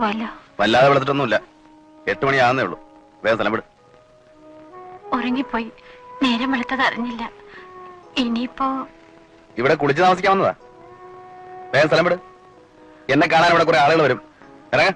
പോവല്ലോ. വല്ലാതെ വിളിച്ചിട്ടൊന്നുമില്ല. 8 മണിയാകുന്നേ ഉള്ളൂ. വേഗം സ്ഥലം വിട്. ഉറങ്ങിപ്പോയി. നേരം വെളുത്തത് അറിഞ്ഞില്ല. ഇനിയിപ്പോ ഇവിടെ കുളിച്ച് താമസിക്കാവുന്നതാ. വേഗം സ്ഥലം വിട്. എന്നെ കാണാൻ ഇവിടെ കുറെ ആളുകൾ വരും. ഇറങ്ങ.